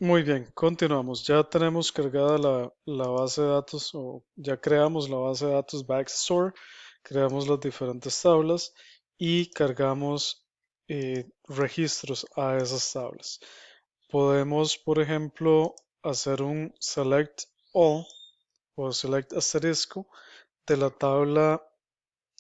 Muy bien, continuamos. Ya tenemos cargada la base de datos o ya creamos la base de datos Backstore, creamos las diferentes tablas y cargamos registros a esas tablas. Podemos, por ejemplo, hacer un select all o select asterisco de la tabla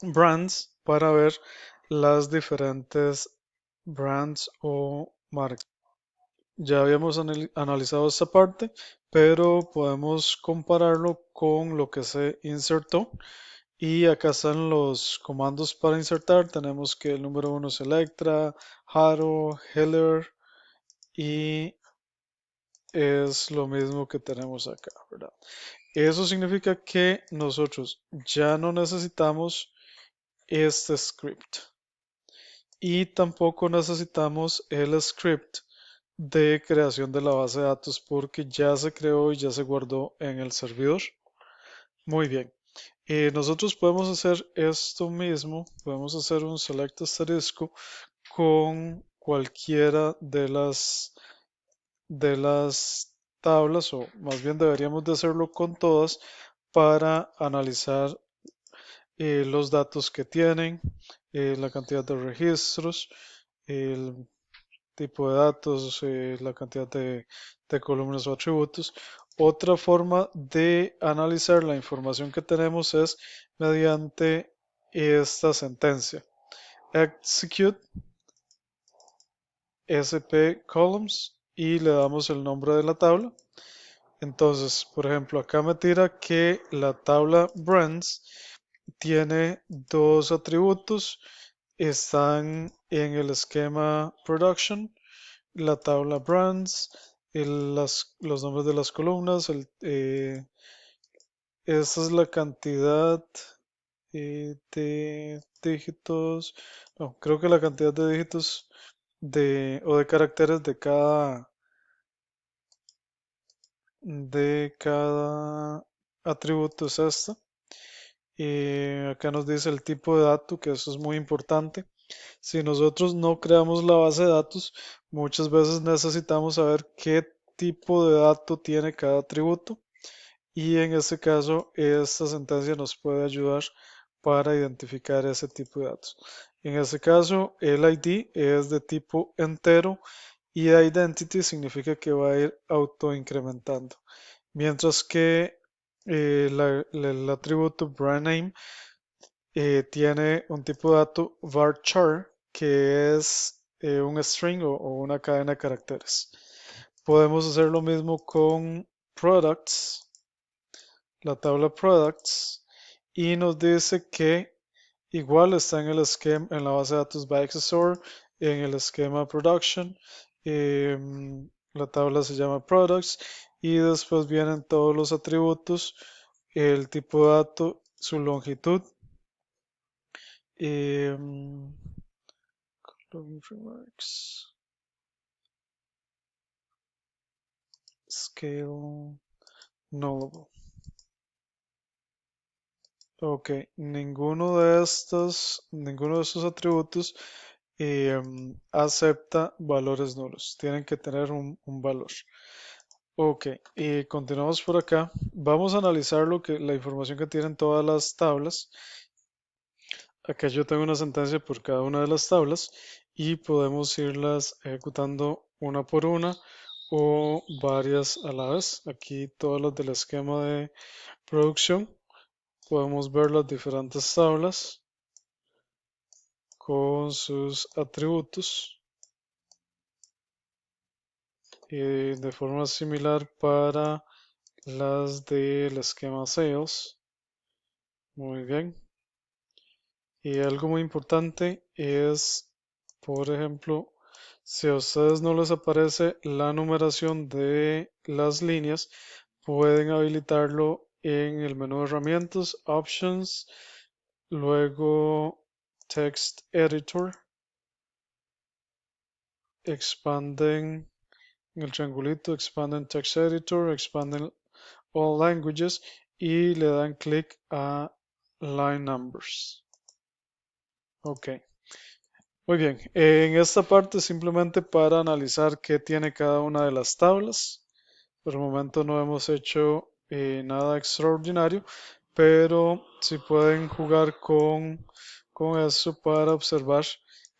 brands para ver las diferentes brands o marcas. Ya habíamos analizado esta parte, pero podemos compararlo con lo que se insertó. Y acá están los comandos para insertar. Tenemos que el número uno es Electra, Haro, Heller y es lo mismo que tenemos acá, ¿verdad? Eso significa que nosotros ya no necesitamos este script y tampoco necesitamos el script de creación de la base de datos porque ya se creó y ya se guardó en el servidor. Muy bien. Nosotros podemos hacer esto mismo, podemos hacer un select asterisco con cualquiera de las tablas, o más bien deberíamos de hacerlo con todas para analizar los datos que tienen, la cantidad de registros, el tipo de datos, la cantidad de columnas o atributos. Otra forma de analizar la información que tenemos es mediante esta sentencia. Execute sp columns y le damos el nombre de la tabla. Entonces, por ejemplo, acá me tira que la tabla brands tiene dos atributos, están en el esquema production, la tabla brands, los nombres de las columnas, esta es la cantidad de dígitos, no, creo que la cantidad de dígitos o de caracteres de cada atributo es esta. Acá nos dice el tipo de dato, que eso es muy importante. Si nosotros no creamos la base de datos, muchas veces necesitamos saber qué tipo de dato tiene cada atributo y en este caso esta sentencia nos puede ayudar para identificar ese tipo de datos. En este caso el ID es de tipo entero y identity significa que va a ir autoincrementando. Mientras que el atributo brand name tiene un tipo de dato varchar que es un string o una cadena de caracteres. Podemos hacer lo mismo con products, la tabla products, y nos dice que igual está en el esquema, en la base de datos by Accessor, en el esquema production. La tabla se llama products y después vienen todos los atributos, el tipo de dato, su longitud. em, Login frameworks, scale, nullable. Ok, ninguno de estos atributos acepta valores nulos. Tienen que tener un valor. Ok, y continuamos por acá. Vamos a analizar la información que tienen todas las tablas. Acá yo tengo una sentencia por cada una de las tablas y podemos irlas ejecutando una por una o varias a la vez. Aquí todas las del esquema de producción. Podemos ver las diferentes tablas con sus atributos y de forma similar para las del esquema sales. Muy bien. Y algo muy importante es, por ejemplo, si a ustedes no les aparece la numeración de las líneas, pueden habilitarlo en el menú de herramientas, Options, luego Text Editor, expanden en el triangulito, expanden Text Editor, expanden All Languages y le dan clic a Line Numbers. Ok. Muy bien, en esta parte simplemente para analizar qué tiene cada una de las tablas. Por el momento no hemos hecho nada extraordinario, pero si pueden jugar con eso para observar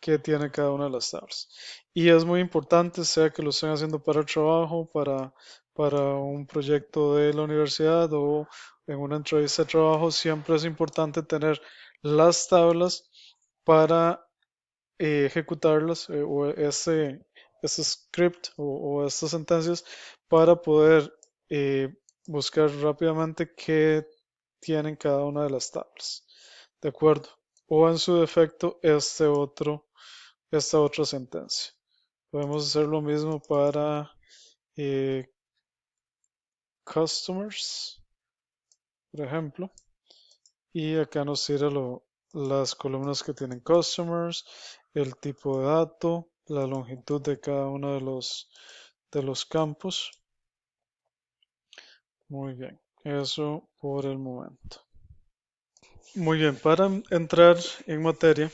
qué tiene cada una de las tablas. Y es muy importante, sea que lo estén haciendo para el trabajo, para un proyecto de la universidad o en una entrevista de trabajo, siempre es importante tener las tablas para ejecutarlas o ese script o estas sentencias para poder buscar rápidamente qué tienen cada una de las tablas. ¿De acuerdo? O en su defecto, esta otra sentencia. Podemos hacer lo mismo para eh, customers, por ejemplo. Y acá nos tira las columnas que tienen customers, el tipo de dato, la longitud de cada uno de los campos. Muy bien, eso por el momento. Muy bien, para entrar en materia,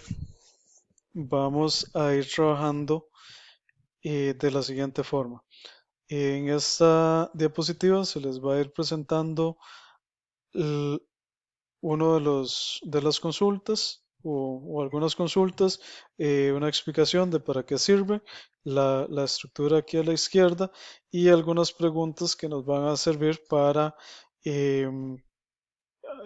vamos a ir trabajando de la siguiente forma. En esta diapositiva se les va a ir presentando uno de las consultas o algunas consultas, una explicación de para qué sirve, la estructura aquí a la izquierda y algunas preguntas que nos van a servir para em,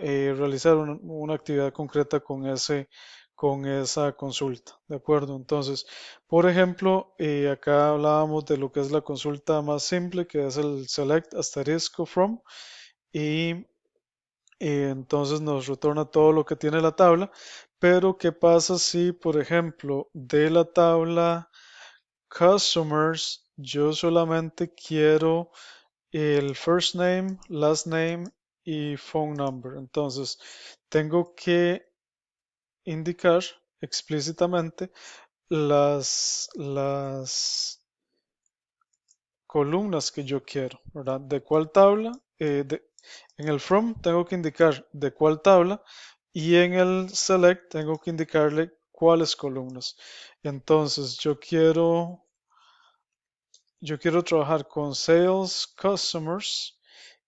realizar una actividad concreta con esa consulta. ¿De acuerdo? Entonces, por ejemplo, acá hablábamos de lo que es la consulta más simple, que es el select asterisco from, y entonces nos retorna todo lo que tiene la tabla. Pero, ¿qué pasa si, por ejemplo, de la tabla customers, yo solamente quiero el first name, last name y phone number? Entonces, tengo que indicar explícitamente las columnas que yo quiero, ¿verdad? ¿De cuál tabla? En el from tengo que indicar de cuál tabla y en el select tengo que indicarle cuáles columnas. Entonces yo quiero trabajar con sales customers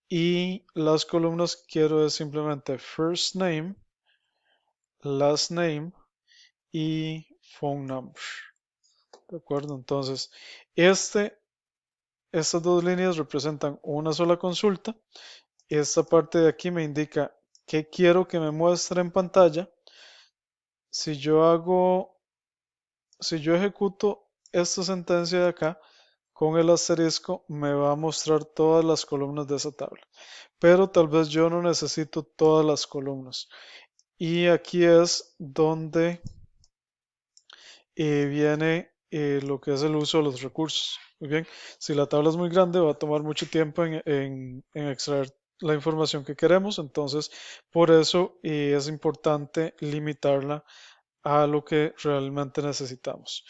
y las columnas que quiero es simplemente first name, last name y phone number. ¿De acuerdo? Entonces, estas dos líneas representan una sola consulta. Esta parte de aquí me indica qué quiero que me muestre en pantalla. Si yo hago, si yo ejecuto esta sentencia de acá con el asterisco, me va a mostrar todas las columnas de esa tabla. Pero tal vez yo no necesito todas las columnas. Y aquí es donde viene lo que es el uso de los recursos. Muy bien, si la tabla es muy grande va a tomar mucho tiempo en extraer la información que queremos, entonces por eso es importante limitarla a lo que realmente necesitamos.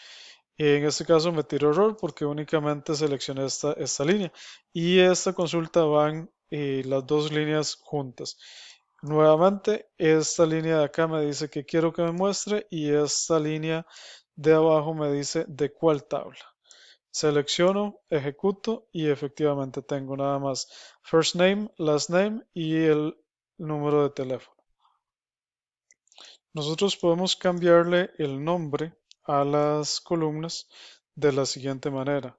En este caso me tiro error porque únicamente seleccioné esta línea y esta consulta van las dos líneas juntas. Nuevamente, esta línea de acá me dice que quiero que me muestre y esta línea de abajo me dice de cuál tabla. Selecciono, ejecuto y efectivamente tengo nada más first name, last name y el número de teléfono. Nosotros podemos cambiarle el nombre a las columnas de la siguiente manera.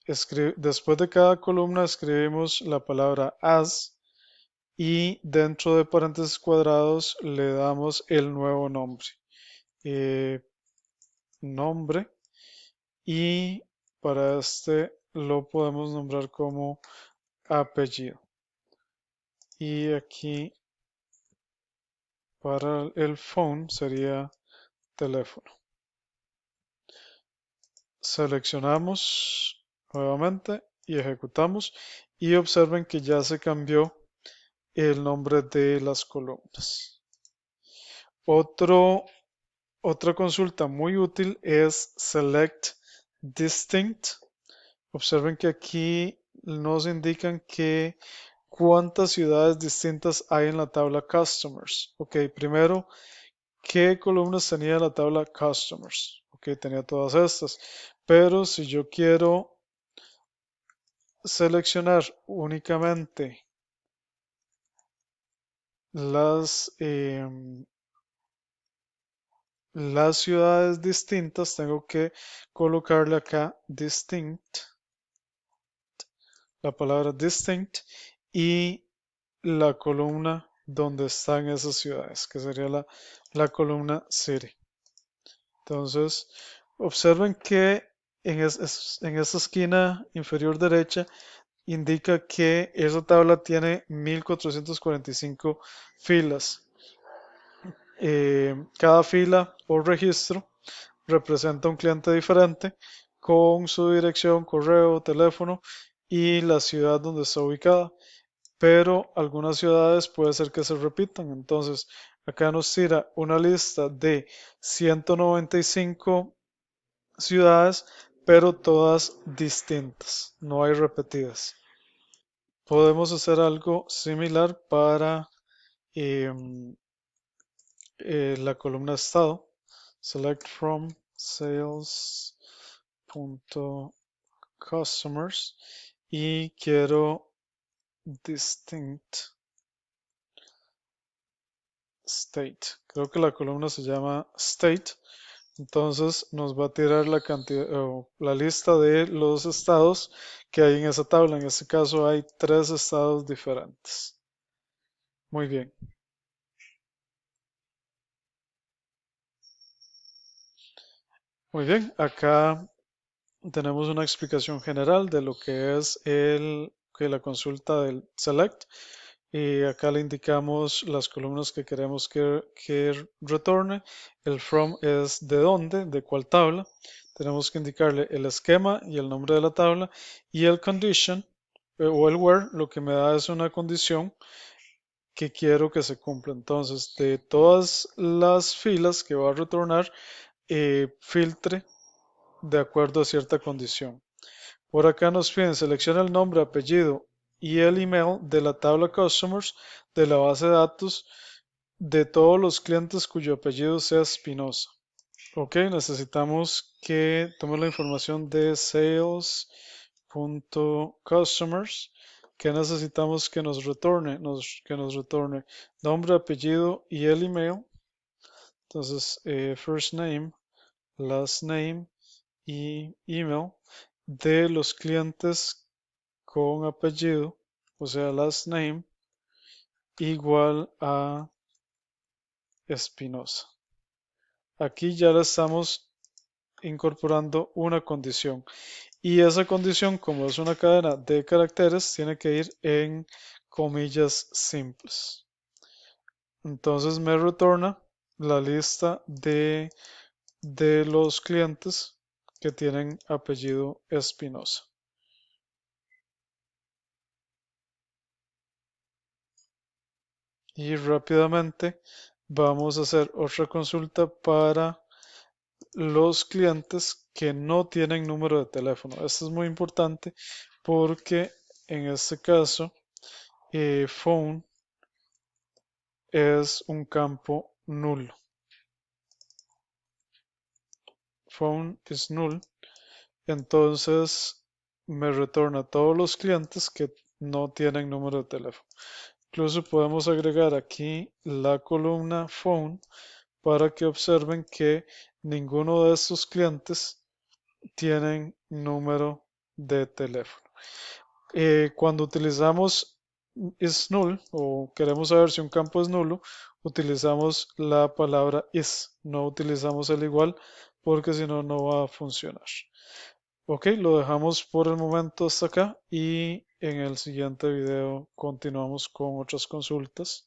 Después de cada columna escribimos la palabra as y dentro de paréntesis cuadrados le damos el nuevo nombre. Nombre y para este lo podemos nombrar como apellido. Y aquí para el phone sería teléfono. Seleccionamos nuevamente y ejecutamos y observen que ya se cambió el nombre de las columnas. Otra consulta muy útil es select distinct. Observen que aquí nos indican que cuántas ciudades distintas hay en la tabla customers. Ok, primero, ¿qué columnas tenía la tabla Customers? Ok, tenía todas estas. Pero si yo quiero seleccionar únicamente las ciudades distintas, tengo que colocarle acá distinct, la palabra distinct y la columna donde están esas ciudades, que sería la columna city. Entonces, observen que en esta esquina inferior derecha indica que esa tabla tiene 1445 filas. Cada fila o registro representa un cliente diferente con su dirección, correo, teléfono y la ciudad donde está ubicada. Pero algunas ciudades puede ser que se repitan. Entonces, acá nos tira una lista de 195 ciudades, pero todas distintas, no hay repetidas. Podemos hacer algo similar para la columna estado. Select from sales.customers y quiero distinct state. Creo que la columna se llama state. Entonces nos va a tirar la cantidad o la lista de los estados que hay en esa tabla. En este caso hay 3 estados diferentes. Muy bien. Muy bien. Acá tenemos una explicación general de lo que es que la consulta del select. Y acá le indicamos las columnas que queremos que retorne. El from es de dónde, de cuál tabla. Tenemos que indicarle el esquema y el nombre de la tabla. Y el condition o el where lo que me da es una condición que quiero que se cumpla. Entonces, de todas las filas que va a retornar, filtre de acuerdo a cierta condición. Por acá nos piden selecciona el nombre, apellido y el email de la tabla Customers de la base de datos de todos los clientes cuyo apellido sea Espinosa. Ok, necesitamos que tome la información de sales.customers que necesitamos que nos retorne, nombre, apellido y el email. Entonces, first name, last name y email de los clientes con apellido, o sea, last name, igual a Espinosa. Aquí ya le estamos incorporando una condición. Y esa condición, como es una cadena de caracteres, tiene que ir en comillas simples. Entonces me retorna la lista de los clientes que tienen apellido Espinosa. Y rápidamente vamos a hacer otra consulta para los clientes que no tienen número de teléfono. Esto es muy importante porque en este caso phone es un campo nulo. Phone is null. Entonces me retorna todos los clientes que no tienen número de teléfono. Incluso podemos agregar aquí la columna phone para que observen que ninguno de estos clientes tienen número de teléfono. Cuando utilizamos is null o queremos saber si un campo es nulo, utilizamos la palabra is, no utilizamos el igual porque si no, no va a funcionar. Ok, lo dejamos por el momento hasta acá y en el siguiente video continuamos con otras consultas.